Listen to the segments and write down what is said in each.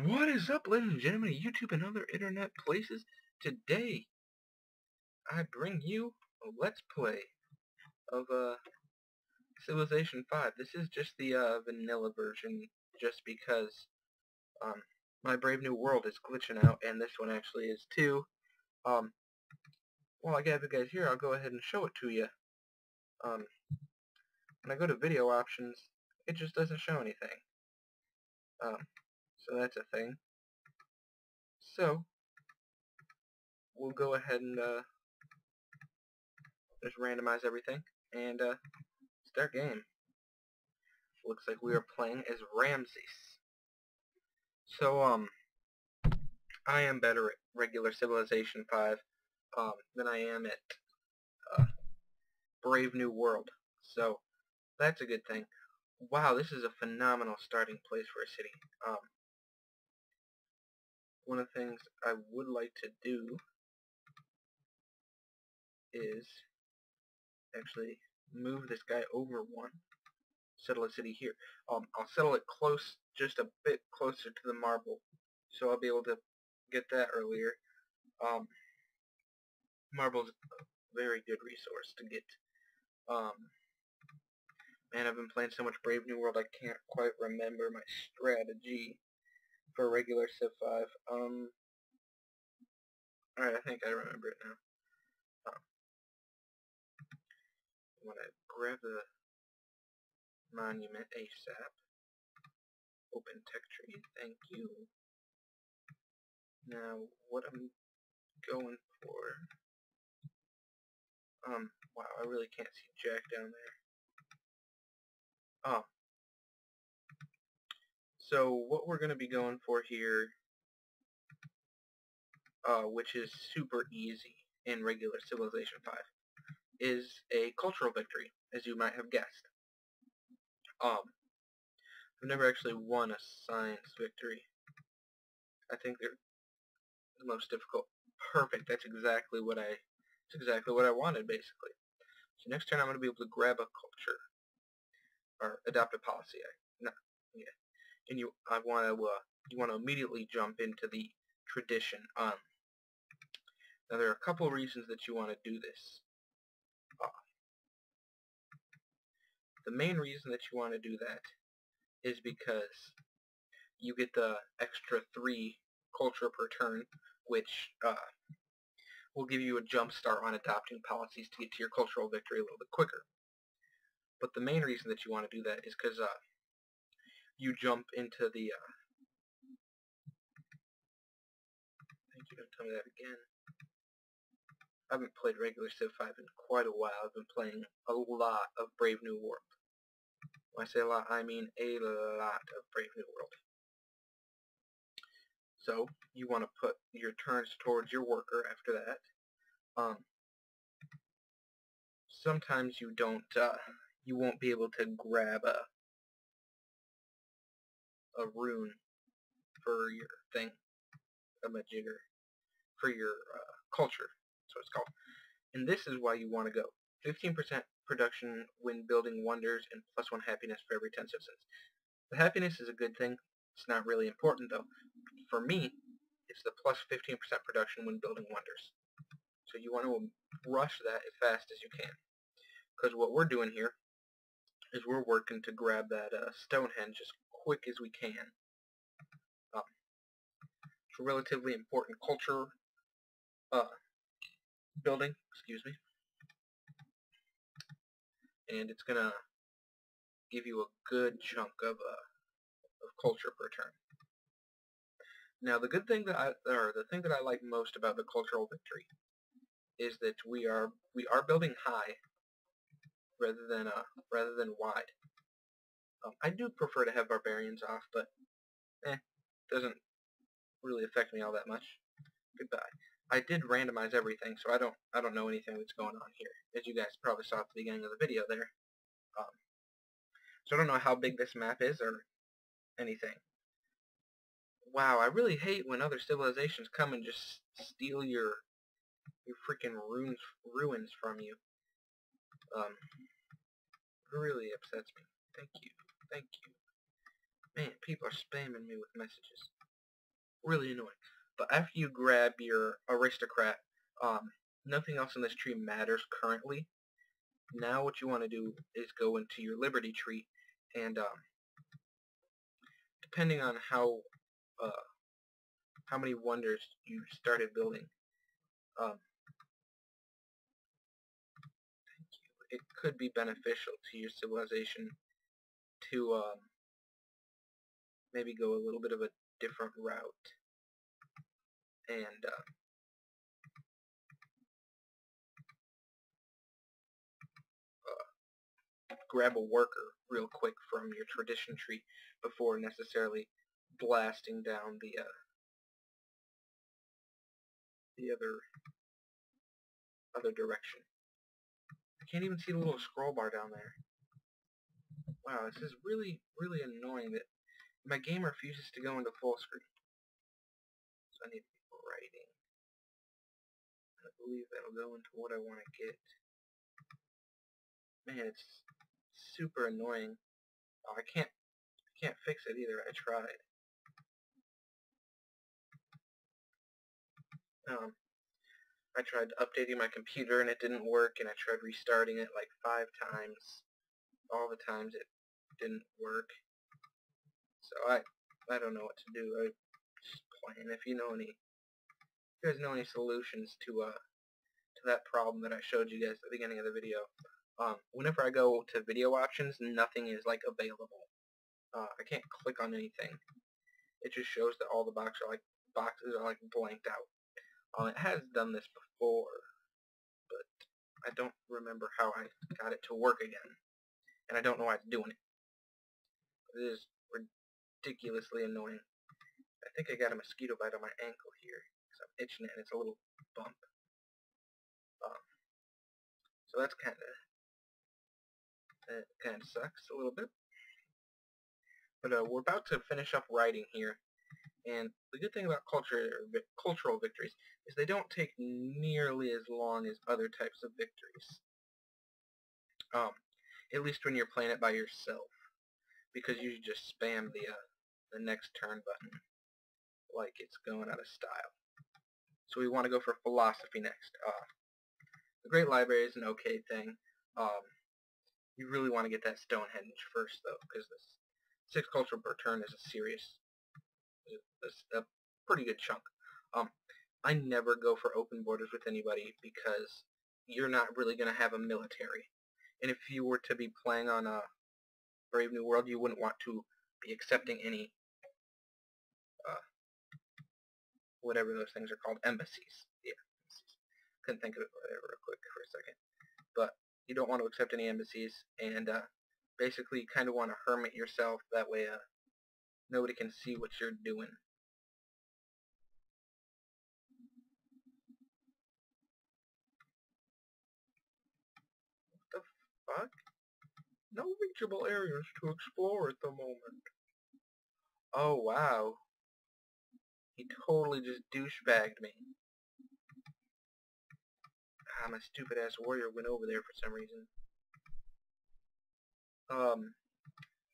What is up, ladies and gentlemen, of YouTube and other internet places? Today, I bring you a Let's Play of Civilization 5. This is just the vanilla version, just because my Brave New World is glitching out, and this one actually is too. While I got you guys here, I'll go ahead and show it to you. When I go to video options, it just doesn't show anything. So that's a thing. So, we'll go ahead and just randomize everything and start game. Looks like we are playing as Ramses. So I am better at regular Civilization 5 than I am at Brave New World. So that's a good thing. Wow, this is a phenomenal starting place for a city. One of the things I would like to do is actually move this guy over one. Settle a city here. I'll settle it close, just a bit closer to the marble, so I'll be able to get that earlier. Marble's a very good resource to get. Man, I've been playing so much Brave New World, I can't quite remember my strategy for regular Civ 5. Alright, I think I remember it now. I want to grab the monument ASAP. Open tech tree, thank you. Now, what I'm going for... wow, I really can't see Jack down there. So what we're going to be going for here, which is super easy in regular Civilization 5, is a cultural victory, as you might have guessed. I've never actually won a science victory. I think they're the most difficult. Perfect. That's exactly what I wanted, basically. So next turn I'm going to be able to grab a culture or adopt a policy. And you want to immediately jump into the tradition. Now there are a couple reasons that you want to do this. The main reason that you want to do that is because you get the extra 3 culture per turn, which will give you a jump start on adopting policies to get to your cultural victory a little bit quicker. But the main reason that you want to do that is because you jump into the... Thank you, don't tell me that again. I haven't played regular Civ 5 in quite a while. I've been playing a lot of Brave New World. When I say a lot, I mean a lot of Brave New World. So, you want to put your turns towards your worker after that. Sometimes you don't, you won't be able to grab a rune for your thing, a majigger, for your culture, that's what it's called. And this is why you want to go. 15% production when building wonders and +1 happiness for every 10 citizens. The happiness is a good thing. It's not really important though. For me, it's the +15% production when building wonders. So you want to rush that as fast as you can. Because what we're doing here is we're working to grab that Stonehenge as quick as we can. It's a relatively important culture building, excuse me. And it's going to give you a good chunk of culture per turn. Now, the good thing the thing that I like most about the cultural victory is that we are building high rather than wide. I do prefer to have barbarians off, but doesn't really affect me all that much. Goodbye. I did randomize everything, so I don't know anything that's going on here, as you guys probably saw at the beginning of the video there. So I don't know how big this map is or anything. Wow, I really hate when other civilizations come and just steal your freaking ruins from you. It really upsets me. Thank you. Man, people are spamming me with messages. Really annoying. But after you grab your aristocrat, nothing else in this tree matters currently. Now what you want to do is go into your liberty tree, and depending on how many wonders you started building, it could be beneficial to your civilization to maybe go a little bit of a different route and grab a worker real quick from your tradition tree before necessarily blasting down the other direction. I can't even see the little scroll bar down there. Wow, this is really annoying that my game refuses to go into full screen. So I need to be writing. I believe that'll go into what I want to get. Man, it's super annoying. Oh, I can't fix it either. I tried. I tried updating my computer and it didn't work, and I tried restarting it like 5 times. All the times it didn't work. So I don't know what to do. I'm just playing. If you guys know any solutions to that problem that I showed you guys at the beginning of the video, whenever I go to video options, nothing is like available. I can't click on anything. It just shows that all the boxes are like blanked out. It has done this before, but I don't remember how I got it to work again, and I don't know why it's doing it. It is ridiculously annoying. I think I got a mosquito bite on my ankle here, because I'm itching it, and it's a little bump. So that's kind of sucks a little bit. But we're about to finish up writing here, and the good thing about cultural victories is they don't take nearly as long as other types of victories. At least when you're playing it by yourself, because you just spam the next turn button like it's going out of style. So we want to go for philosophy next. The Great Library is an okay thing. You really want to get that Stonehenge first, though, because the 6 culture per turn is a pretty good chunk. I never go for open borders with anybody because you're not really going to have a military. And if you were to be playing on a Brave New World, you wouldn't want to be accepting any whatever those things are called, embassies. Yeah, embassies. Couldn't think of it real quick for a second. But you don't want to accept any embassies, and basically you kind of want to hermit yourself. That way nobody can see what you're doing. What the fuck? No reachable areas to explore at the moment. Oh, wow. He totally just douchebagged me. Ah, my stupid ass warrior went over there for some reason.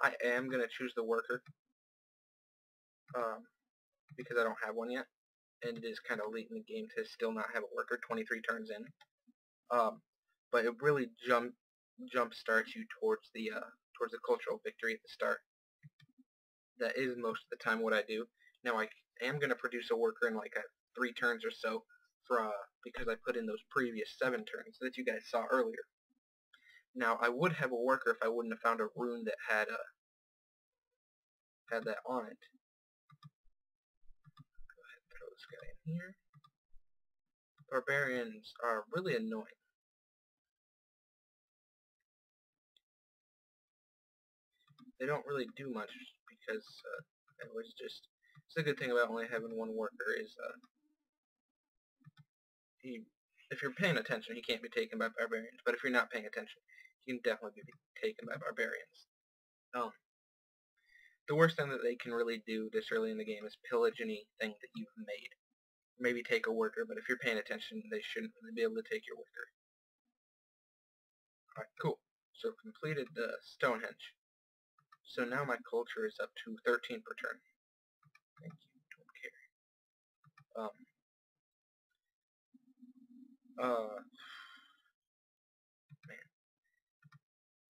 I am gonna choose the worker. Because I don't have one yet. And it is kind of late in the game to still not have a worker 23 turns in. But it really jump starts you towards the cultural victory at the start. That is most of the time what I do. Now I am going to produce a worker in like 3 turns or so because I put in those previous 7 turns that you guys saw earlier. Now I would have a worker if I wouldn't have found a rune that had that on it. Go ahead and throw this guy in here. Barbarians are really annoying. They don't really do much because it's a good thing about only having one worker is if you're paying attention, he can't be taken by barbarians. But if you're not paying attention, he can definitely be taken by barbarians. The worst thing that they can really do this early in the game is pillage anything that you've made. Maybe take a worker, but if you're paying attention, they shouldn't really be able to take your worker. Alright, cool. So completed the Stonehenge. So now my culture is up to 13 per turn. Thank you, don't care. Man.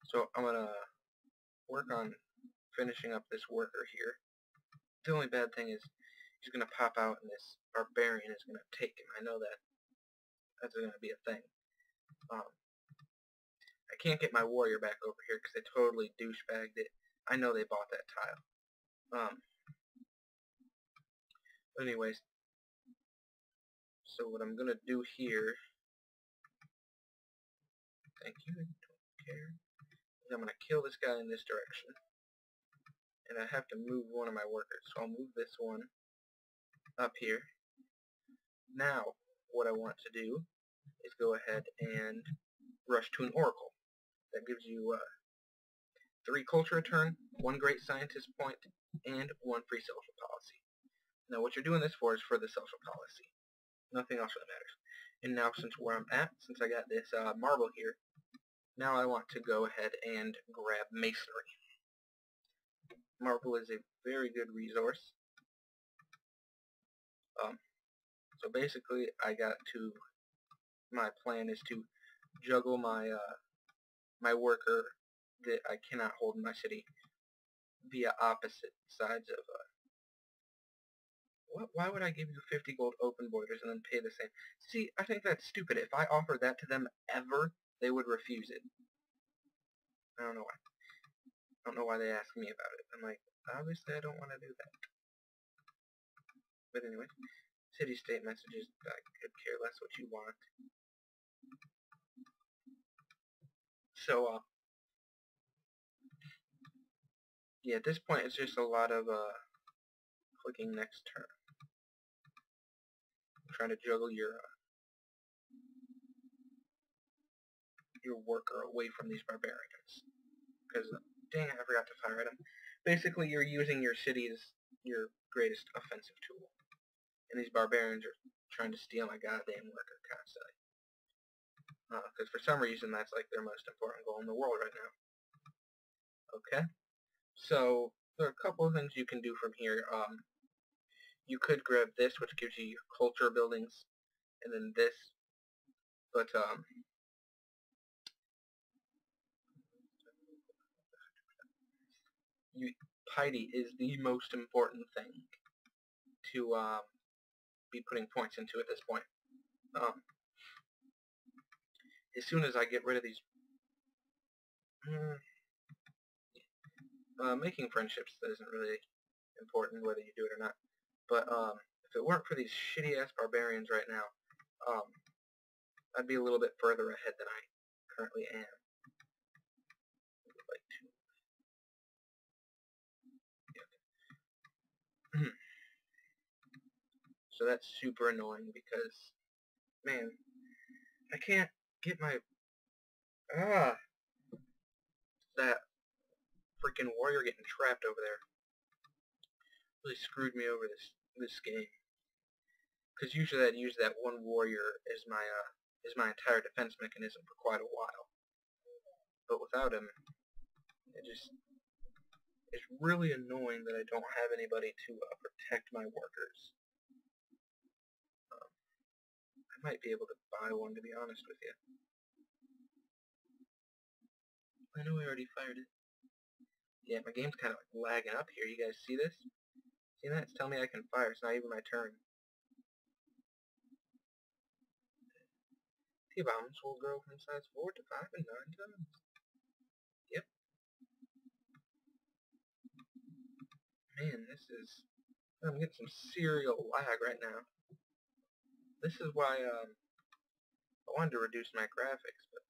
So I'm gonna work on finishing up this worker here. The only bad thing is he's gonna pop out and this barbarian is gonna take him. I know that's gonna be a thing. I can't get my warrior back over here because they totally douchebagged it. I know they bought that tile. But anyways, so what I'm gonna do here, thank you, don't care, is I'm gonna kill this guy in this direction. And I have to move one of my workers, so I'll move this one up here. Now, what I want to do is go ahead and rush to an oracle. That gives you 3 culture a turn, 1 great scientist point, and 1 free social policy. Now what you're doing this for is for the social policy. Nothing else really matters. And now since where I'm at, since I got this marble here, now I want to go ahead and grab masonry. Marble is a very good resource. So basically my plan is to juggle my my worker that I cannot hold in my city via opposite sides of why would I give you 50 gold open borders and then pay the same? See, I think that's stupid. If I offer that to them ever, they would refuse it. I don't know why. I don't know why they ask me about it. I'm like, obviously I don't want to do that. But anyway, city-state messages, I could care less what you want. So, yeah, at this point it's just a lot of clicking next turn. Trying to juggle your worker away from these barbarians. Because, dang it, I forgot to fire at them. Basically, you're using your city as your greatest offensive tool. And these barbarians are trying to steal my goddamn worker constantly. Because for some reason, that's like their most important goal in the world right now. Okay? So, there are a couple of things you can do from here. You could grab this, which gives you your culture buildings, and then this. But, piety is the most important thing to be putting points into at this point. As soon as I get rid of these, making friendships isn't really important whether you do it or not. But if it weren't for these shitty ass barbarians right now, I'd be a little bit further ahead than I currently am. So that's super annoying because, man, I can't get my that freaking warrior getting trapped over there really screwed me over this game. Because usually I'd use that one warrior as my entire defense mechanism for quite a while. But without him, it's really annoying that I don't have anybody to protect my workers. I might be able to buy one, to be honest with you. I know I already fired it. Yeah, my game's kind of like lagging up here. You guys see this? See that? It's telling me I can fire. It's not even my turn. T-bombs will grow from size 4 to 5 and 9 tons. Yep. Man, I'm getting some serial lag right now. This is why, I wanted to reduce my graphics, but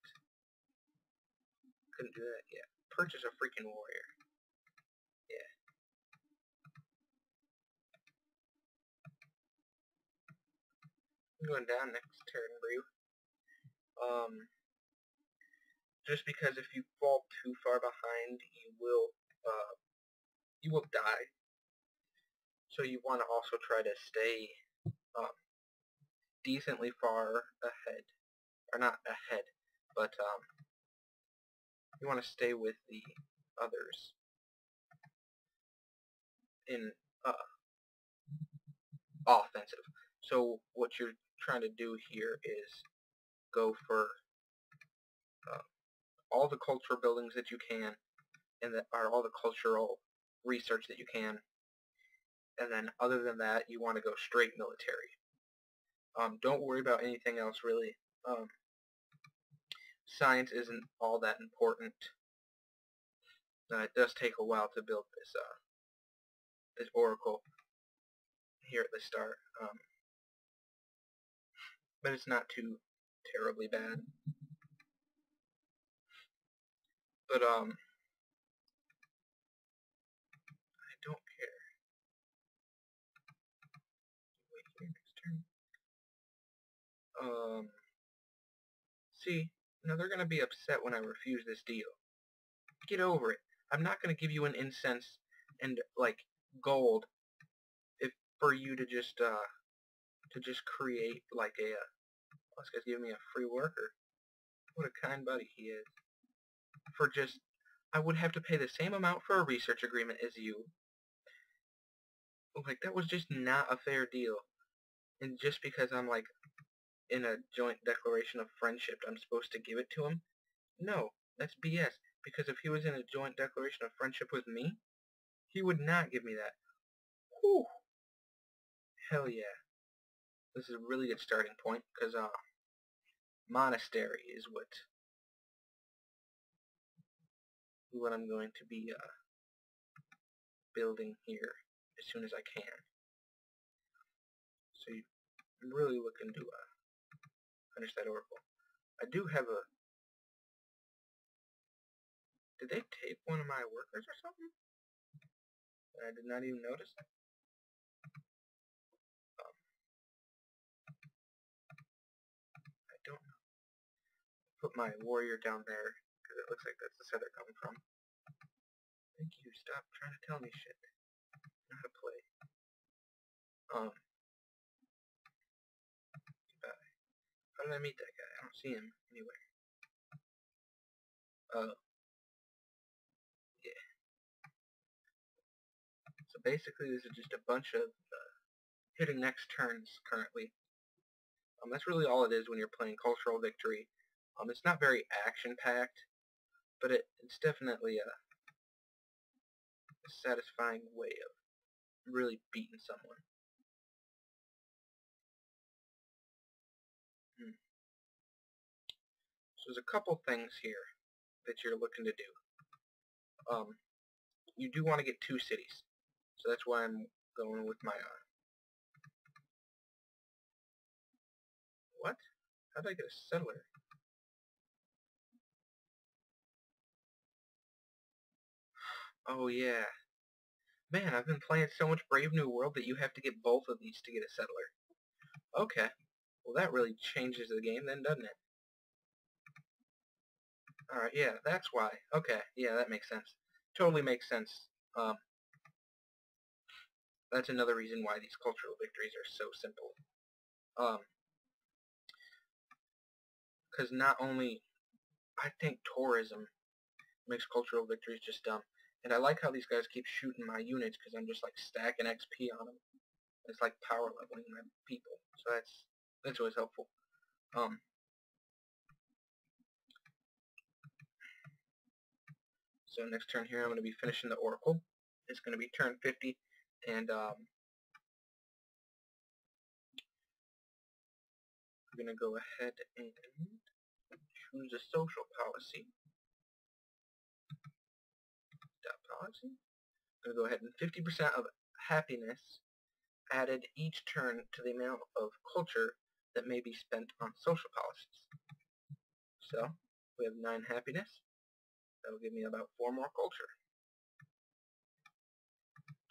couldn't do that yet. Purchase a freaking warrior. Yeah. I'm going down next turn, Brew. Just because if you fall too far behind, you will die. So you want to also try to stay decently far ahead, or not ahead, but you want to stay with the others in offensive. So what you're trying to do here is go for all the cultural buildings that you can, and that are all the cultural research that you can. And then other than that, you want to go straight military. Don't worry about anything else really. Science isn't all that important. It does take a while to build this oracle here at the start, but it's not too terribly bad. But I don't care. Wait here next turn. See, now they're gonna be upset when I refuse this deal. Get over it. I'm not gonna give you an incense and like gold for you to just create like a. This guy's giving me a free worker. What a kind buddy he is. For just, I would have to pay the same amount for a research agreement as you. Like, that was just not a fair deal. And just because I'm like in a joint declaration of friendship, I'm supposed to give it to him? No, that's BS. Because if he was in a joint declaration of friendship with me, he would not give me that. Whew. Hell yeah. This is a really good starting point, because monastery is what I'm going to be building here as soon as I can. So I'm really looking to finish that oracle. I do have a... Did they tape one of my workers or something? I did not even notice it. I don't know. Put my warrior down there, because it looks like that's the side they're coming from. Thank you, stop trying to tell me shit. I know how to play. Goodbye. How did I meet that guy? I don't see him anywhere. Yeah. So basically this is just a bunch of hitting next turns currently. That's really all it is when you're playing Cultural Victory. It's not very action-packed, but it's definitely a satisfying way of really beating someone. So there's a couple things here that you're looking to do. You do want to get 2 cities, so that's why I'm going with my what? How did I get a settler? Oh yeah. Man, I've been playing so much Brave New World that you have to get both of these to get a settler. Okay. Well, that really changes the game then, doesn't it? Alright, yeah, that's why. Okay, yeah, that makes sense. Totally makes sense. That's another reason why these cultural victories are so simple. Because not only, I think tourism makes cultural victories just dumb. And I like how these guys keep shooting my units because I'm just like stacking XP on them. It's like power leveling my people. So that's always helpful. So next turn here I'm going to be finishing the oracle. It's going to be turn 50, and I'm going to go ahead and choose a social policy. Policy. I'm going to go ahead and 50% of happiness added each turn to the amount of culture that may be spent on social policies. So we have 9 happiness. That will give me about 4 more culture.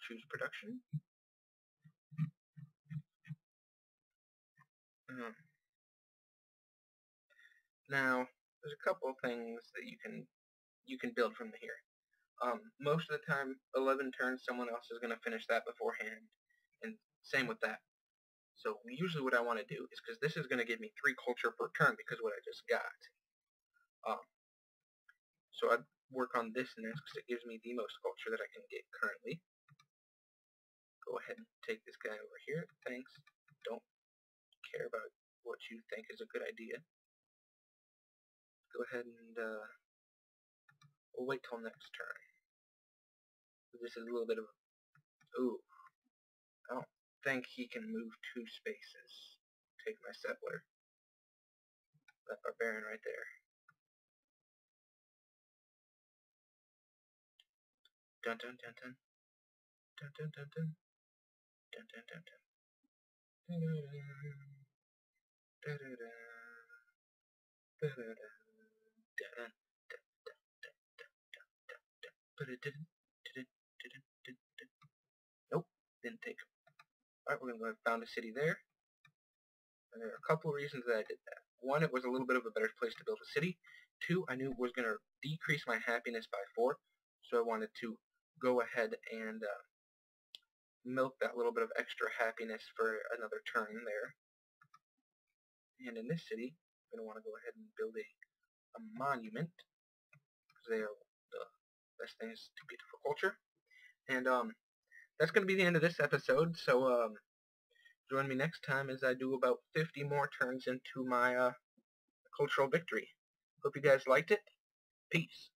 Choose production. Now, there's a couple things that you can build from here. Most of the time, 11 turns, someone else is going to finish that beforehand, and same with that. So usually what I want to do is, because this is going to give me 3 culture per turn because of what I just got. So I'd work on this next because it gives me the most culture that I can get currently. Go ahead and take this guy over here. Thanks. Don't care about what you think is a good idea. go ahead and we'll wait till next turn. This is a little bit of, ooh, I don't think he can move 2 spaces. Take my settler. That barbarian right there. Dun dun dun dun. Dun dun dun dun. Dun dun dun dun. Dun dun dun. Dun dun dun. Dun dun dun. Nope, didn't take him. Alright, we're going to go ahead and found a city there. And there are a couple of reasons that I did that. One, it was a little bit of a better place to build a city. 2, I knew it was going to decrease my happiness by 4, so I wanted to go ahead and milk that little bit of extra happiness for another turn there. And in this city, I'm going to want to go ahead and build a monument, because they are the best things to beautiful culture. And that's going to be the end of this episode, so join me next time as I do about 50 more turns into my cultural victory. Hope you guys liked it. Peace.